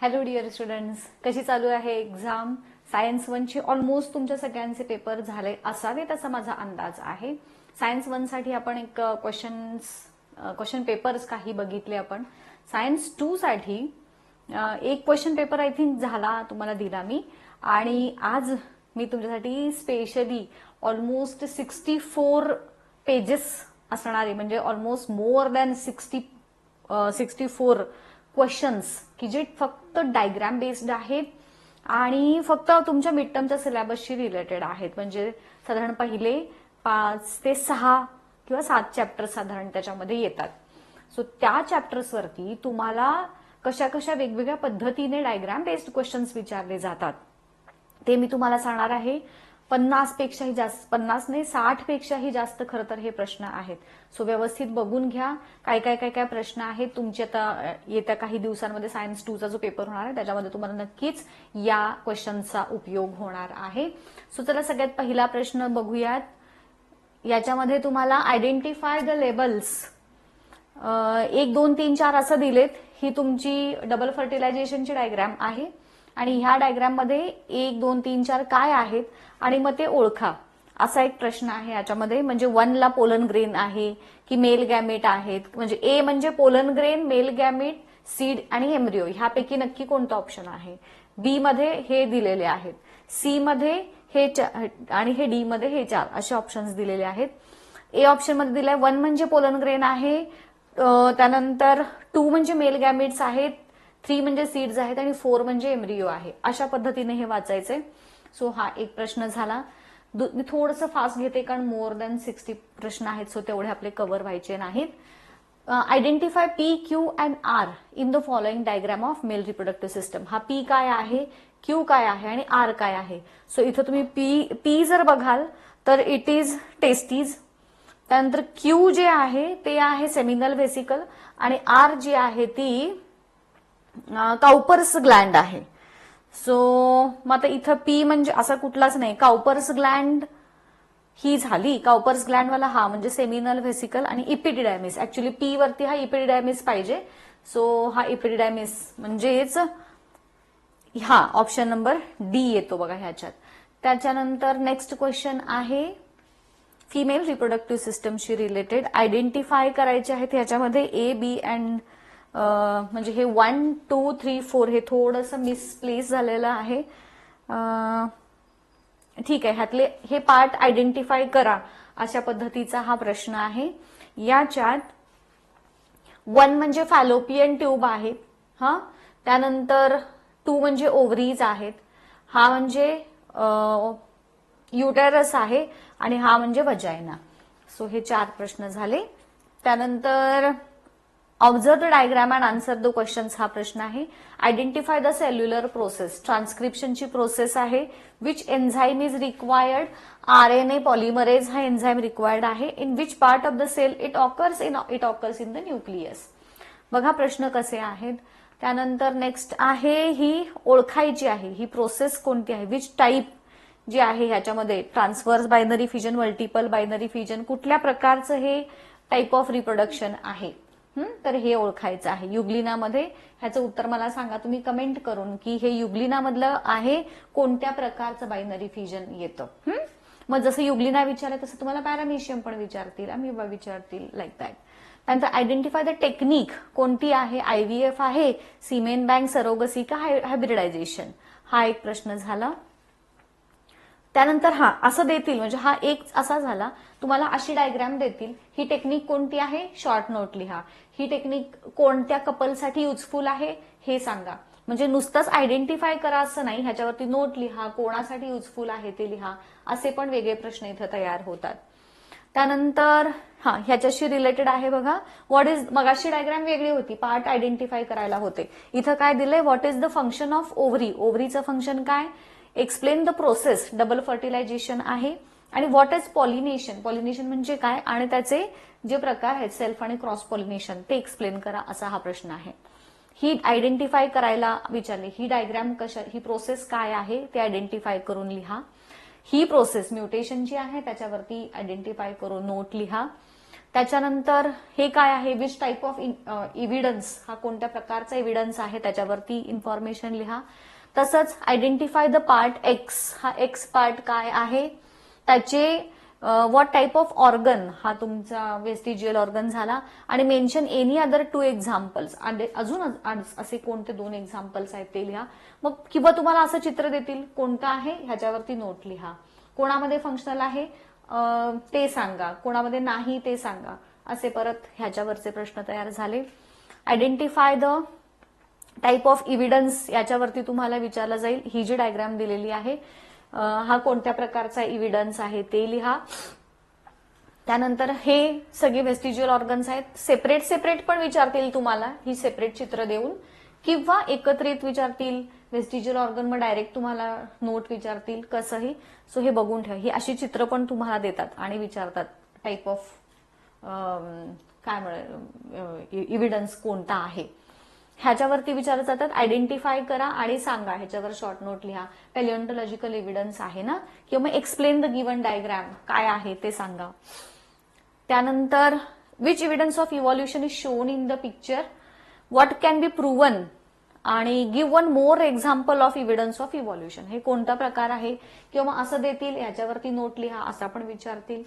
Hello dear students, कशी चालू आहे एक्झाम? सायन्स 1 ची ऑलमोस्ट तुमच्या सगळ्यांचे पेपर झाले असावेत असा माझा अंदाज आहे. सायन्स 1 साठी आपण एक क्वेश्चन पेपर्स काही बघितले आपण. सायन्स 2 साठी एक क्वेश्चन पेपर आय थिंक झाला, तुम्हाला दिला मी. आणि आज मी तुमच्यासाठी स्पेशली ऑलमोस्ट 64 पेजेस असणारे, म्हणजे ऑलमोस्ट मोर दॅन 64 क्वेश्चन्स की जे फक्त डायग्राम बेस्ड आहेत आणि फक्त तुमच्या मिड टर्मच्या सिलेबसशी रिलेटेड आहेत. म्हणजे साधारण पहिले 5 ते 6 किंवा 7 चॅप्टर्स साधारण त्याच्यामध्ये येतात. सो त्या चॅप्टर्सवरती तुम्हाला कशा कशा वेगवेगळ्या पद्धतीने डायग्राम बेस्ड क्वेश्चन्स विचारले जातात ते मी तुम्हाला सांगणार आहे. 50 पेक्षाही जास्त, 50 नाही 60 पेक्षाही जास्त खरं तर हे प्रश्न आहेत. सो व्यवस्थित बघून घ्या काय काय काय काय प्रश्न आहेत. तुमचे आता येत्या काही दिवसांमध्ये सायन्स 2 चा जो पेपर होणार आहे त्याच्यामध्ये तुम्हाला नक्कीच या क्वेश्चनचा उपयोग होणार आहे. सो चला सगळ्यात पहिला प्रश्न बघूयात. याच्यामध्ये तुम्हाला आयडेंटिफाय द लेबल्स 1 2 3 4 असं दिलेत. ही तुमची डबल फर्टिलायझेशनची डायग्राम आहे आणि ह्या डायग्राम मध्ये 1 2 3 4 काय आहेत आणि मग ते ओळखा असा एक प्रश्न आहे याच्यामध्ये. म्हणजे 1 ला पोलन ग्रेन आहे की मेल गॅमेट आहेत. म्हणजे ए म्हणजे pollen grain, mail gamete, seed आणि एम्ब्रिओ ह्यापैकी नक्की कोणतं ऑप्शन आहे. बी मध्ये हे दिलेले आहेत, सी मध्ये हे आणि हे डी मध्ये हे 4 असे ऑप्शन्स दिलेले आहेत. ए ऑप्शन मध्ये दिलाय 1 म्हणजे पोलन ग्रेन आहे, त्यानंतर 2 म्हणजे मेल गॅमेट्स आहेत, 3 म्हणजे सीड्स आहेत आणि 4 म्हणजे एम्ब्रिओ आहे. अशा पद्धतीने हे वाचायचंय. सो हा एक प्रश्न झाला. मी थोडंसं फास्ट घेते कारण मोर दॅन 60 प्रश्न आहेत, सो तेवढे आपले कव्हर व्हायचे नाहीत. Identify P, Q and are in the following diagram of male reproductive system. हा पी काय आहे, क्यू काय आहे आणि आर काय आहे. सो इथं तुम्ही पी जर बघाल तर इट इज टेस्टीज. त्यानंतर क्यू जे आहे ते आहे सेमिनल व्हेसिकल आणि आर जी आहे ती काउपर्स ग्लँड आहे. सो मग आता इथं पी म्हणजे असा कुठलाच नाही, काउपर्स ग्लँड ही झाली. काउपर्स ग्लँड वाला हा म्हणजे सेमिनल व्हेसिकल आणि इपिडिडायमिस. ऍक्च्युली पी वरती हा इपिडिडायमिस पाहिजे. सो हा इपिडिडायमिस म्हणजेच हा ऑप्शन नंबर डी येतो बघा ह्याच्यात. त्याच्यानंतर नेक्स्ट क्वेश्चन आहे फिमेल रिप्रोडक्टिव्ह सिस्टमशी रिलेटेड. आयडेंटिफाय करायचे आहेत ह्याच्यामध्ये ए, बी अँड म्हणजे हे 1 2 3 4 हे थोडंसं मिसप्लेस झालेलं आहे. ठीक आहे, ह्यातले हे पार्ट आयडेंटिफाय करा अशा पद्धतीचा हा प्रश्न आहे. याच्यात 1 म्हणजे फॅलोपियन ट्यूब आहे, हा. त्यानंतर 2 म्हणजे ओव्हरीज आहेत, हा म्हणजे युटेरस आहे आणि हा म्हणजे वजायना. सो हे 4 प्रश्न झाले. त्यानंतर observe the diagram and answer the questions हा प्रश्न आहे. Identify the cellular process. ट्रान्सक्रिप्शनची प्रोसेस आहे. Which enzyme is required. RNA polymerase हा एन्झाईम रिक्वायर्ड आहे. In which part of the cell it occurs in the nucleus. बघा प्रश्न कसे आहेत. त्यानंतर नेक्स्ट आहे ही ओळखायची आहे, ही प्रोसेस कोणती आहे. विच टाईप जी आहे ह्याच्यामध्ये transverse binary fission, multiple binary fission, कुठल्या प्रकारचं हे टाईप ऑफ रिप्रोडक्शन आहे तर हे ओळखायचं आहे. युग्लिनामध्ये ह्याचं उत्तर मला सांगा तुम्ही कमेंट करून की हे युग्लिनामधलं आहे कोणत्या प्रकारचं बायनरी फिजन येतं. मग जसं युग्लिना विचारलं तसं तुम्हाला पॅरामेशियम पण विचारतील, अमिबा विचारतील, लाईक दॅट. त्यानंतर आयडेंटिफाय द टेक्निक कोणती आहे. IVF आहे, सिमेन बँक, सरोगसी का हायब्रिडायझेशन. हा एक प्रश्न झाला. त्यानंतर हा असं देतील, म्हणजे हा एक असा झाला, तुम्हाला अशी डायग्राम देतील. ही टेक्निक कोणती आहे, शॉर्ट नोट लिहा. ही टेक्निक कोणत्या कपलसाठी युजफुल आहे हे सांगा. म्हणजे नुसतंच आयडेंटिफाय करा असं नाही, ह्याच्यावरती नोट लिहा, कोणासाठी युजफुल आहे ते लिहा. असे पण वेगळे प्रश्न इथं तयार होतात. त्यानंतर हा ह्याच्याशी रिलेटेड आहे बघा. व्हॉट इज, मगाशी डायग्राम वेगळी होती, पार्ट आयडेंटिफाय करायला होते. इथं काय दिलंय, what is the function of ovary. ओव्हरीचं फंक्शन काय. Explain the process, double fertilization आहे. आणि व्हॉट इज पॉलिनेशन. पॉलिनेशन म्हणजे काय आणि त्याचे जे प्रकार आहेत सेल्फ आणि क्रॉस पॉलिनेशन ते एक्सप्लेन करा असा हा प्रश्न आहे. ही आयडेंटिफाय करायला विचारले. ही डायग्राम कशा, ही प्रोसेस काय आहे ते आयडेंटिफाय करून लिहा. ही प्रोसेस म्युटेशनची आहे त्याच्यावरती आयडेंटिफाय करून नोट लिहा. त्याच्यानंतर हे काय आहे, विच टाईप ऑफ इव्हिडन्स, हा कोणत्या प्रकारचा एव्हिडन्स आहे त्याच्यावरती इन्फॉर्मेशन लिहा. तसंच आयडेंटिफाय द पार्ट एक्स, हा एक्स पार्ट काय आहे, त्याचे व्हॉट टाईप ऑफ ऑर्गन, हा तुमचा वेस्टिजियल ऑर्गन झाला. आणि मेन्शन एनी अदर 2 एक्झाम्पल्स, अजून असे कोणते 2 एक्झाम्पल्स आहेत ते लिहा. मग किंवा तुम्हाला असं चित्र देतील, कोणतं आहे ह्याच्यावरती नोट लिहा. कोणामध्ये फंक्शनल आहे ते सांगा, कोणामध्ये नाही ते सांगा. असे परत ह्याच्यावरचे प्रश्न तयार झाले. Identify the type of evidence याच्यावरती तुम्हाला विचारलं जाईल. ही जी डायग्राम दिलेली आहे हा कोणत्या प्रकारचा इव्हिडन्स आहे ते लिहा. त्यानंतर हे सगळे वेस्टिजियल ऑर्गन्स आहेत. सेपरेट सेपरेट पण विचारतील तुम्हाला, ही सेपरेट चित्र देऊन, किंवा एकत्रित विचारतील. वेस्टिजियल ऑर्गन मग डायरेक्ट तुम्हाला नोट विचारतील, कसंही. सो हे बघून ठेवा. ही अशी चित्र पण तुम्हाला देतात आणि विचारतात टाईप ऑफ काय म्हणून इव्हिडन्स कोणता आहे ह्याच्यावरती विचारलं जातात. आयडेंटिफाय करा आणि सांगा, ह्याच्यावर शॉर्ट नोट लिहा. पॅलिओन्टॉलॉजिकल एव्हिडन्स आहे ना, किंवा मग एक्सप्लेन द गिव्हन डायग्राम, काय आहे ते सांगा. त्यानंतर which evidence of evolution is shown in the picture, what can be proven, आणि give one more example of evidence of evolution, हे कोणता प्रकार आहे, किंवा असं देतील ह्याच्यावरती नोट लिहा असं पण विचारतील.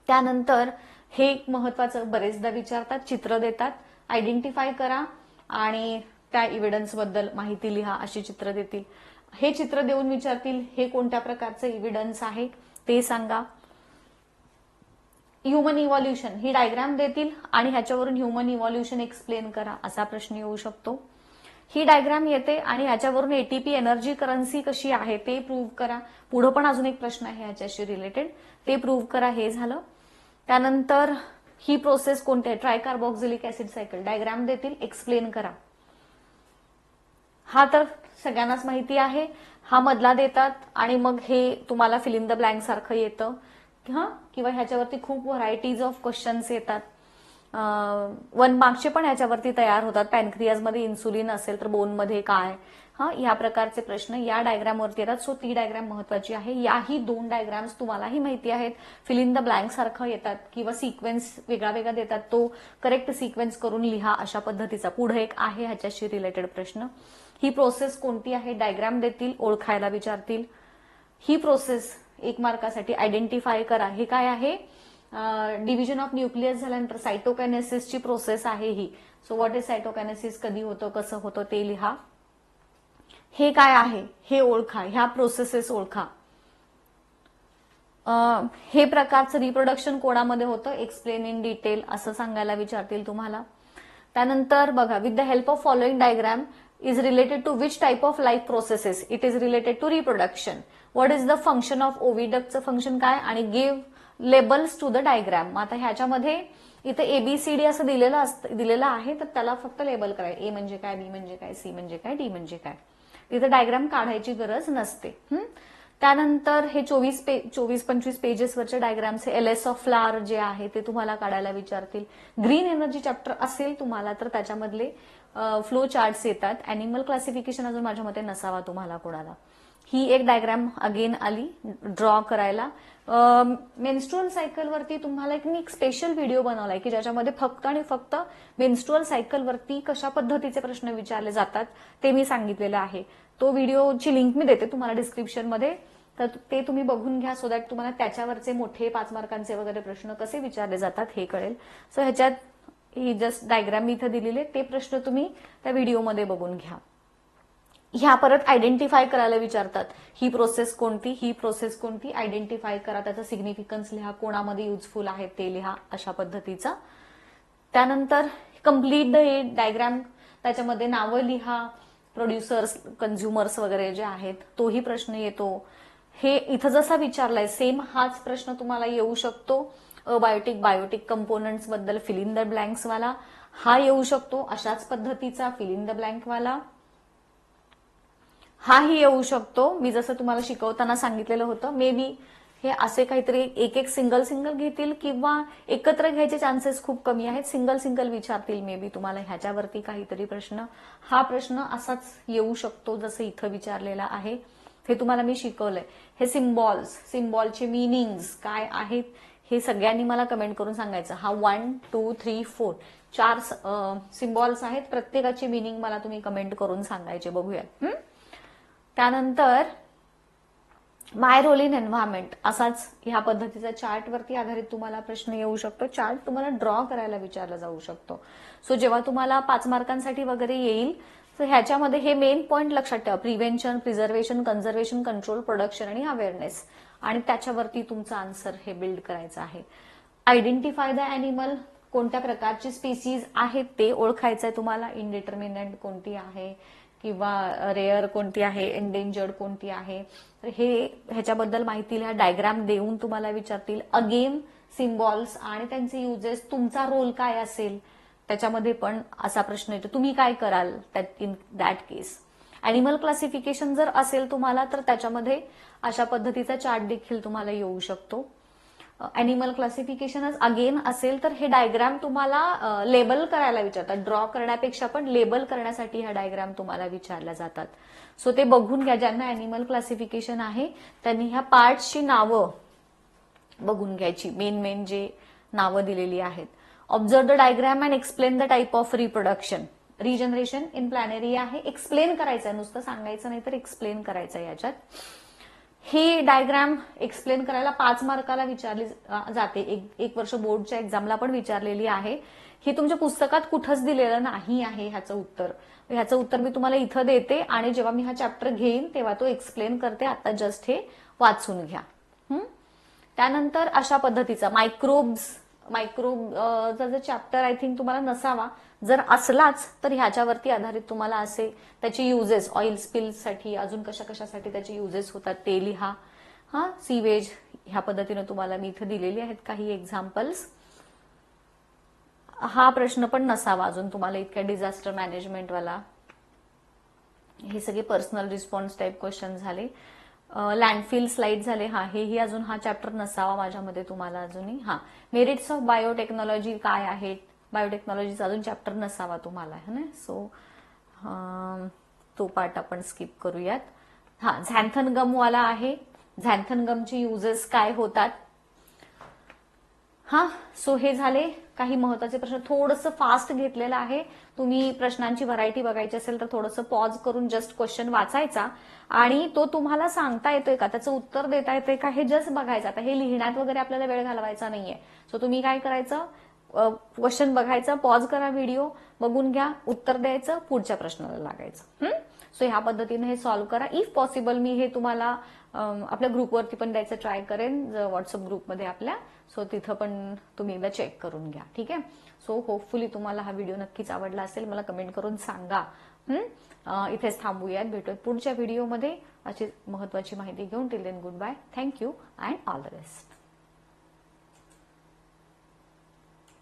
त्यानंतर हे एक महत्वाचं बरेचदा विचारतात, चित्र देतात. आयडेंटिफाय करा आणि त्या इव्हिडन्स बद्दल माहिती लिहा, अशी चित्र देतील. हे चित्र देऊन विचारतील हे कोणत्या प्रकारचं इव्हिडन्स आहे ते सांगा. ह्युमन इव्हॉल्युशन, ही डायग्राम देतील आणि ह्याच्यावरून ह्युमन इव्हॉल्युशन एक्सप्लेन करा, असा प्रश्न येऊ शकतो. ही डायग्राम येते आणि ह्याच्यावरून एटीपी एनर्जी करन्सी कशी आहे ते प्रूव्ह करा. पुढे पण अजून एक प्रश्न आहे ह्याच्याशी रिलेटेड, ते प्रूव्ह करा. हे झालं. त्यानंतर ही प्रोसेस कोणती आहे, ट्रायकार्बोक्सिलिक ऍसिड सायकल, डायग्राम देतील, एक्सप्लेन करा. हा तर सगळ्यांनाच माहिती आहे. हा मधला देतात आणि मग हे तुम्हाला फिल इन द ब्लँक सारखं येतं, किंवा ह्याच्यावरती खूप व्हरायटीज ऑफ क्वेश्चन्स येतात. 1 मार्क्सचे पण ह्याच्यावरती तयार होतात. पॅनक्रियाजमध्ये इन्सुलिन असेल तर बोनमध्ये काय, या प्रकारचे प्रश्न या डायग्रामवरती येतात. सो ती डायग्राम महत्वाची आहे. याही 2 डायग्राम्स तुम्हालाही माहिती आहेत. फिल इन द ब्लँक सारखं येतात किंवा सिक्वेन्स वेगळा वेगळा देतात, तो करेक्ट सिक्वेन्स करून लिहा, अशा पद्धतीचा. पुढे एक आहे ह्याच्याशी रिलेटेड प्रश्न. ही प्रोसेस कोणती आहे, डायग्राम देतील, ओळखायला विचारतील. ही प्रोसेस 1 मार्कासाठी आयडेंटिफाय करा. हे काय आहे, डिव्हिजन ऑफ न्यूक्लियस झाल्यानंतर सायटोकायनेसिसची प्रोसेस आहे ही. सो व्हॉट इज सायटोकायनेसिस, कधी होतं, कसं होतं ते लिहा. हे काय आहे हे ओळखा, ह्या प्रोसेसेस ओळखा. हे प्रकारचं रिप्रोडक्शन कोणामध्ये होतं, एक्सप्लेन इन डिटेल, असं सांगायला विचारतील तुम्हाला. त्यानंतर बघा, with the help of following diagram is related to which type of life processes, it is related to reproduction, what is the function of oviductचं फंक्शन काय, आणि give labels to the diagram. आता ह्याच्यामध्ये इथे एबीसीडी असं दिलेलं आहे, तर त्याला फक्त लेबल करायचं. ए म्हणजे काय, बी म्हणजे काय, सी म्हणजे काय, डी म्हणजे काय. तिथे डायग्राम काढायची गरज नसते. त्यानंतर हे 24-25 पेजेसवरचे डायग्राम्स, एलएस ऑफ फ्लावर जे आहे ते तुम्हाला काढायला विचारतील. ग्रीन एनर्जी चॅप्टर असेल तुम्हाला तर त्याच्यामधले फ्लो चार्ट्स येतात. अॅनिमल क्लासिफिकेशन अजून माझ्या मते नसावा तुम्हाला कोणाला. ही एक डायग्राम अगेन आली ड्रॉ करायला. मेन्स्ट्रुअल सायकलवरती तुम्हाला एक स्पेशल व्हिडिओ बनवलाय की ज्याच्यामध्ये फक्त आणि फक्त मेन्स्ट्रुअल सायकलवरती कशा पद्धतीचे प्रश्न विचारले जातात ते मी सांगितलेलं आहे. तो व्हिडिओची लिंक मी देते तुम्हाला डिस्क्रिप्शन मध्ये, तर ते तुम्ही बघून घ्या, सो दॅट तुम्हाला त्याच्यावरचे मोठे 5 मार्कांचे वगैरे प्रश्न कसे विचारले जातात हे कळेल. सो ह्याच्यात ही जस्ट डायग्राम मी इथं दिलेले, ते प्रश्न तुम्ही त्या व्हिडिओमध्ये बघून घ्या. ह्या परत आयडेंटिफाय करायला विचारतात. ही प्रोसेस कोणती, ही प्रोसेस कोणती, आयडेंटिफाय करा, त्याचा सिग्निफिकन्स लिहा, कोणामध्ये युजफुल आहे ते लिहा, अशा पद्धतीचा. त्यानंतर कम्प्लीट द डायग्राम, त्याच्यामध्ये नावं लिहा, प्रोड्युसर्स, कन्झ्युमर्स वगैरे जे आहेत, तोही प्रश्न येतो. हे इथं जसा विचारलाय सेम हाच प्रश्न तुम्हाला येऊ शकतो. बायोटिक कंपोनंट्स बद्दल फिल इन द ब्लँक्स वाला हा येऊ शकतो. अशाच पद्धतीचा फिल इन द ब्लँक वाला हाही येऊ शकतो. मी जसं तुम्हाला शिकवताना सांगितलेलं होतं, मे बी हे असे काहीतरी एक सिंगल घेतील किंवा एकत्र घ्यायचे चान्सेस खूप कमी आहेत. सिंगल विचारतील मे बी तुम्हाला ह्याच्यावरती काहीतरी प्रश्न. हा प्रश्न असाच येऊ शकतो जसं इथं विचारलेला आहे. हे तुम्हाला मी शिकवलंय. हे सिम्बॉलचे मिनिंग्स काय आहेत हे सगळ्यांनी मला कमेंट करून सांगायचं. हा 1 2 3 4 4 सिम्बॉल्स आहेत, प्रत्येकाची मिनिंग मला तुम्ही कमेंट करून सांगायचे. बघूयात. त्यानंतर माय रोल इन एन्व्हायरमेंट, असाच ह्या पद्धतीचा चार्ट वरती आधारित तुम्हाला प्रश्न येऊ शकतो. चार्ट तुम्हाला ड्रॉ करायला विचारला जाऊ शकतो. सो जेव्हा तुम्हाला 5 मार्कांसाठी वगैरे येईल तर ह्याच्यामध्ये हे मेन पॉइंट लक्षात ठेवा. Prevention, preservation, conservation, control, production आणि अवेअरनेस, आणि त्याच्यावरती तुमचं आन्सर हे बिल्ड करायचं आहे. आयडेंटिफाय द अॅनिमल, कोणत्या प्रकारची स्पीसीज आहेत ते ओळखायचंय तुम्हाला. इनडिटर्मिनंट कोणती आहे किंवा रेअर कोणती आहे, एंडेंजर्ड कोणती आहे, तर हे ह्याच्याबद्दल माहिती लिहा. डायग्राम देऊन तुम्हाला विचारतील. अगेन सिम्बॉल्स आणि त्यांचे युजेस, तुमचा रोल काय असेल त्याच्यामध्ये पण असा प्रश्न येतो. तुम्ही काय कराल in that case. Animal classification जर असेल तुम्हाला तर त्याच्यामध्ये अशा पद्धतीचा चार्ट देखील तुम्हाला येऊ शकतो. अॅनिमल क्लासिफिकेशनच अगेन असेल तर हे डायग्राम तुम्हाला लेबल करायला विचारतात. ड्रॉ करण्यापेक्षा पण लेबल करण्यासाठी ह्या डायग्राम तुम्हाला विचारल्या जातात. सो ते बघून घ्या. ज्यांना अॅनिमल क्लासिफिकेशन आहे त्यांनी ह्या पार्ट्सची नावं बघून घ्यायची, मेन जे नावं दिलेली आहेत. Observe the diagram and explain the type of reproduction. Regeneration in planaria आहे, एक्सप्लेन करायचं आहे, नुसतं सांगायचं नाही तर एक्सप्लेन करायचं आहे याच्यात. हे डायग्राम एक्सप्लेन करायला 5 मार्काला विचारली जाते. एक वर्ष बोर्डच्या एक्झामला पण विचारलेली आहे. ही तुमच्या पुस्तकात कुठंच दिलेलं नाही आहे ह्याचं उत्तर. ह्याचं उत्तर मी तुम्हाला इथं देते आणि जेव्हा मी हा चॅप्टर घेईन तेव्हा तो एक्सप्लेन करते. आता जस्ट हे वाचून घ्या. त्यानंतर अशा पद्धतीचा मायक्रोबचा जर चॅप्टर आय थिंक तुम्हाला नसावा, जर असलाच तर ह्याच्यावरती आधारित तुम्हाला असे त्याचे युजेस, ऑइल स्पिलसाठी अजून कशासाठी त्याचे युजेस होतात ते लिहा. सीवेज ह्या पद्धतीने तुम्हाला मी इथे दिलेली आहेत काही एक्झाम्पल्स. हा प्रश्न पण नसावा अजून तुम्हाला इतक्या डिझास्टर मॅनेजमेंटवाला. हे सगळे पर्सनल रिस्पॉन्स टाईप क्वेश्चन झाले. लँडफिल स्लाइड झाले. हेही अजून हा चॅप्टर नसावा माझ्यामध्ये तुम्हाला अजूनही. मेरिट्स ऑफ बायोटेक्नॉलॉजी काय आहेत, बायोटेक्नॉलॉजीचा अजून चॅप्टर नसावा तुम्हाला, है ना. सो तो पार्ट आपण स्किप करूयात. झॅन्थन गमवाला आहे. झॅन्थन गमचे युजेस काय होतात. सो हे झाले काही महत्वाचे प्रश्न. थोडंसं फास्ट घेतलेलं आहे. तुम्ही प्रश्नांची व्हरायटी बघायची असेल तर थोडंसं पॉज करून जस्ट क्वेश्चन वाचायचा आणि तो तुम्हाला सांगता येतोय का, त्याचं उत्तर देता येतंय का हे जस्ट बघायचं. आता हे लिहिण्यात वगैरे आपल्याला वेळ घालवायचा नाहीये. सो तुम्ही काय करायचं, क्वेश्चन बघायचं, पॉज करा, व्हिडिओ बघून घ्या, उत्तर द्यायचं, पुढच्या प्रश्नाला लागायचं. सो ह्या पद्धतीने हे सॉल्व्ह करा. इफ पॉसिबल मी हे तुम्हाला आपल्या ग्रुपवरती पण द्यायचं ट्राय करेन, व्हॉट्सअप ग्रुपमध्ये आपल्या. सो तिथं पण तुम्ही एकदा चेक करून घ्या. ठीक आहे. सो होपफुली तुम्हाला हा व्हिडिओ नक्कीच आवडला असेल. मला कमेंट करून सांगा. इथेच थांबूयात, भेटूयात पुढच्या व्हिडिओमध्ये अशी महत्वाची माहिती घेऊन. Till then good bye, thank you and all the best.